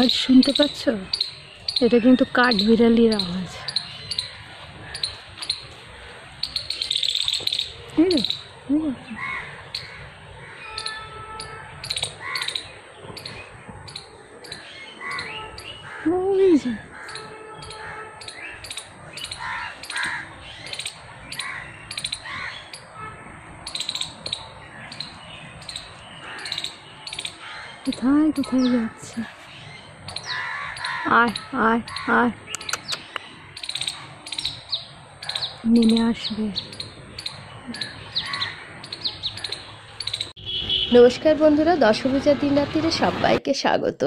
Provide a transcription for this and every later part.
আওয়াজ শুনতে পাচ্ছ? এটা কিন্তু কাঠবিড়ালির আওয়াজ। কোথায় কোথায় যাচ্ছে? আয় আয় আয়, নেমে আসবে। নমস্কার বন্ধুরা, দশভূজা দিন রাত্রিরে সবাইকে স্বাগত।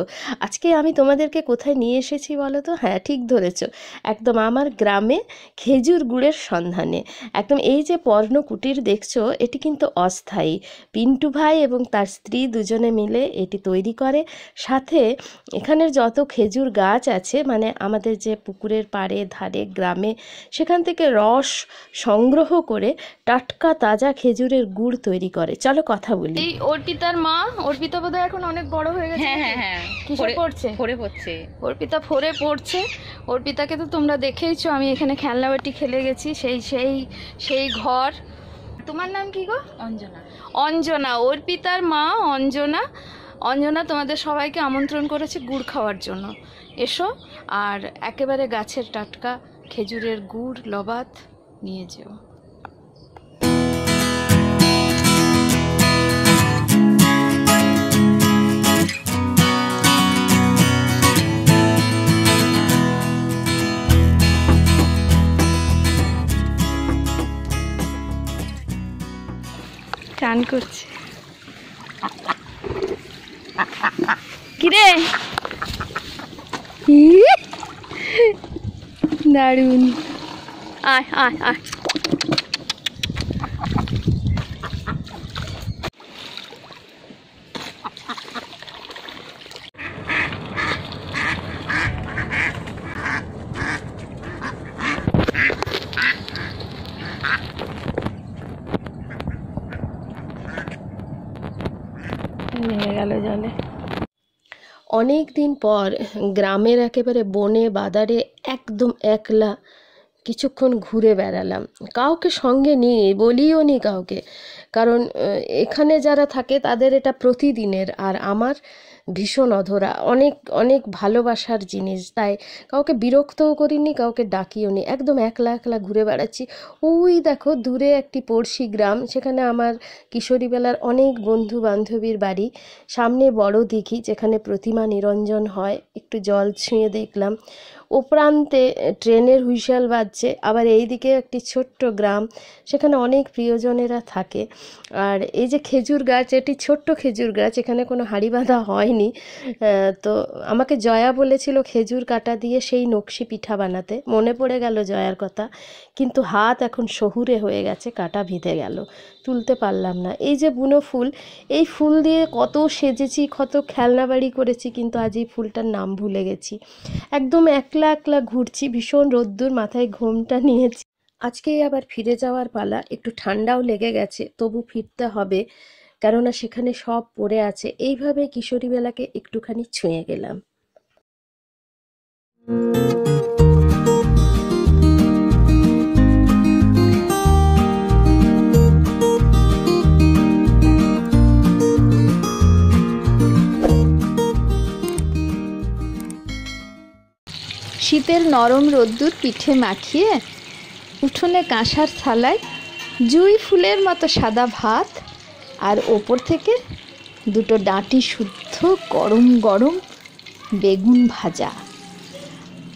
আজকে আমি তোমাদেরকে কোথায় নিয়ে এসেছি বলো তো? হ্যাঁ, ঠিক ধরেছো, একদম আমার গ্রামে খেজুর গুড়ের সন্ধানে। একদম এই যে পর্ণকুটির দেখছো, এটি কিন্তু অস্থায়ী। পিন্টু ভাই এবং তার স্ত্রী দুজনে মিলে এটি তৈরি করে। সাথে এখানের যত খেজুর গাছ আছে, মানে আমাদের যে পুকুরের পাড়ে ধারে গ্রামে, সেখান থেকে রস সংগ্রহ করে টাটকা তাজা খেজুরের গুড় তৈরি করে। চলো কথা বলি। অর্পিতার মা, অর্পিতা বোধহয় এখন অনেক বড় হয়ে গেছে। হ্যাঁ হ্যাঁ হ্যাঁ, কিসে পড়ছে? ফোরে পড়ছে। অর্পিতা ফোরে পড়ছে। অর্পিতাকে তো তোমরা দেখেইছো, আমি এখানে খেলনাবাটি খেলে গেছি। সেই সেই সেই ঘর। তোমার নাম কি গো? অঞ্জনা। অঞ্জনা, অর্পিতার মা অঞ্জনা। অঞ্জনা তোমাদের সবাইকে আমন্ত্রণ করেছে গুড় খাওয়ার জন্য। এসো, আর একেবারে গাছের টাটকা খেজুরের গুড় লবাত নিয়ে যেও। টান করছে। কিরে, দারুন। আয় আয় আয়। নেমে গেল জলে। অনেক দিন পর গ্রামের একেবারে বনে বাদারে একদম একলা কিছুক্ষণ ঘুরে বেড়ালাম। কাউকে সঙ্গে নিয়ে বলিও নি কাউকে, কারণ এখানে যারা থাকে তাদের এটা প্রতিদিনের, আর আমার ভীষণ অধরা, অনেক অনেক ভালোবাসার জিনিস। তাই কাউকে বিরক্তও করিনি, কাউকে ডাকিও নি, একদম একলা একলা ঘুরে বেড়াচ্ছি। ওই দেখো দূরে একটি পড়শি গ্রাম, সেখানে আমার কিশোরীবেলার অনেক বন্ধু বান্ধবীর বাড়ি। সামনে বড় দিঘি, যেখানে প্রতিমা নিরঞ্জন হয়, একটু জল ছুঁয়ে দেখলাম। ও প্রান্তে ট্রেনের হুইসেল বাজছে। আবার এই দিকে একটি ছোট্ট গ্রাম, সেখানে অনেক প্রিয়জনেরা থাকে। আর এই যে খেজুর গাছ, এটি ছোট্ট খেজুর গাছ, এখানে কোনো হাঁড়ি বাঁধা হয়নি। তো আমাকে জয়া বলেছিল খেজুর কাটা দিয়ে সেই নকশি পিঠা বানাতে। মনে পড়ে গেল জয়ার কথা, কিন্তু হাত এখন শহুরে হয়ে গেছে, কাটা ভিজে গেল, তুলতে পারলাম না। এই যে বুনো ফুল, এই ফুল দিয়ে কত সেজেছি, কত খেলনা বাড়ি করেছি, কিন্তু আজ এই ফুলটার নাম ভুলে গেছি। একদম একলা একলা ঘুরছি, ভীষণ রোদ্দুর, মাথায় ঘোমটা নিয়েছি। আজকেই আবার ফিরে যাওয়ার পালা। একটু ঠান্ডাও লেগে গেছে, তবু ফিরতে হবে, কেননা সেখানে সব পড়ে আছে। এইভাবে কিশোরীবেলাকে একটুখানি ছুঁয়ে গেলাম। শীতের নরম রোদ্দুর পিঠে মাখিয়ে উঠোনে কাঁসার থালায় জুঁই ফুলের মতো সাদা ভাত, আর ওপর থেকে দুটো ডাঁটি শুদ্ধ গরম গরম বেগুন ভাজা।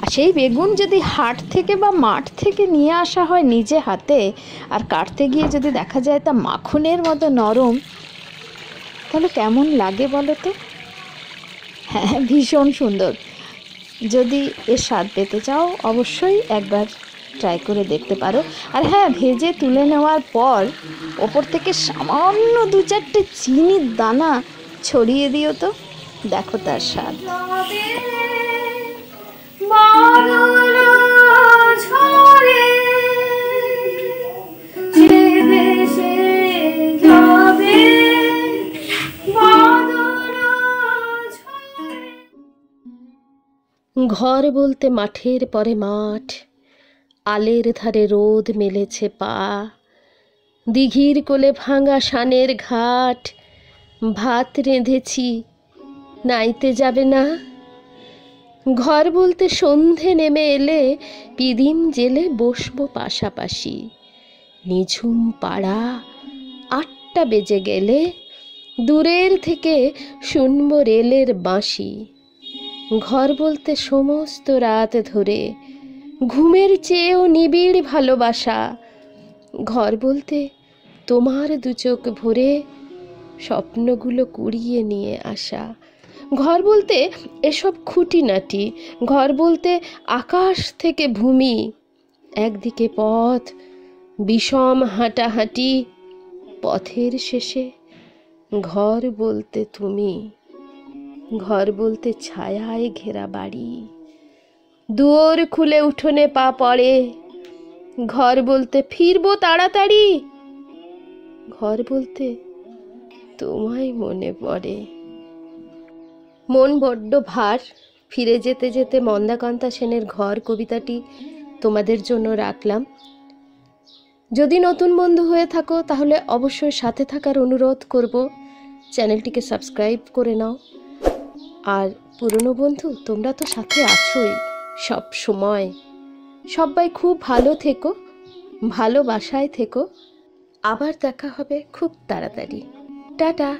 আর সেই বেগুন যদি হাট থেকে বা মাঠ থেকে নিয়ে আসা হয় নিজে হাতে, আর কাটতে গিয়ে যদি দেখা যায় তা মাখনের মতো নরম, তাহলে কেমন লাগে বলো তো? হ্যাঁ, ভীষণ সুন্দর। যদি এর স্বাদ পেতে চাও অবশ্যই একবার ট্রাই করে দেখতে পারো। আর হ্যাঁ, ভেজে তুলে নেওয়ার পর ওপর থেকে সামান্য 2-4টে চিনির দানা ছড়িয়ে দিও তো, দেখো তার স্বাদ। ঘর বলতে মাঠের পরে মাঠ, আলের ধারে রোদ মেলেছে পা, দিঘির কোলে ভাঙা শানের ঘাট, ভাত রেঁধেছি নাইতে যাবে না। ঘর বলতে সন্ধে নেমে এলে পিদিম জেলে বসবো পাশাপাশি, নিঝুম পাড়া 8টা বেজে গেলে দূরের থেকে শুনবো রেলের বাঁশি। ঘর বলতে সমস্ত রাত ধরে ঘুমের চেয়েও নিবিড় ভালোবাসা। ঘর বলতে তোমার 2 চোখ ভরে স্বপ্নগুলো কুড়িয়ে নিয়ে আসা। ঘর বলতে এসব খুঁটিনাটি। ঘর বলতে আকাশ থেকে ভূমি, একদিকে পথ, বিষম হাঁটাহাঁটি, পথের শেষে ঘর বলতে তুমি। ঘর বলতে ছায়ায় ঘেরা বাড়ি, দুয়ার খুলে উঠোনে পা পড়ে। ঘর বলতে ফিরবো তাড়াতাড়ি। ঘর বলতে তোমায় মনে পড়ে। মন বড্ড ভার। ফিরে যেতে যেতে মন্দাকান্তা সেনের ঘর কবিতাটি তোমাদের জন্য রাখলাম। যদি নতুন বন্ধু হয়ে থাকো তাহলে অবশ্যই সাথে থাকার অনুরোধ করব। চ্যানেলটিকে সাবস্ক্রাইব করে নাও। আর পুরনো বন্ধু তোমরা তো সাথে আছোই সব সময়। সবাই খুব ভালো থেকো, ভালোবাসায় থেকো। আবার দেখা হবে খুব তাড়াতাড়ি। টাটা।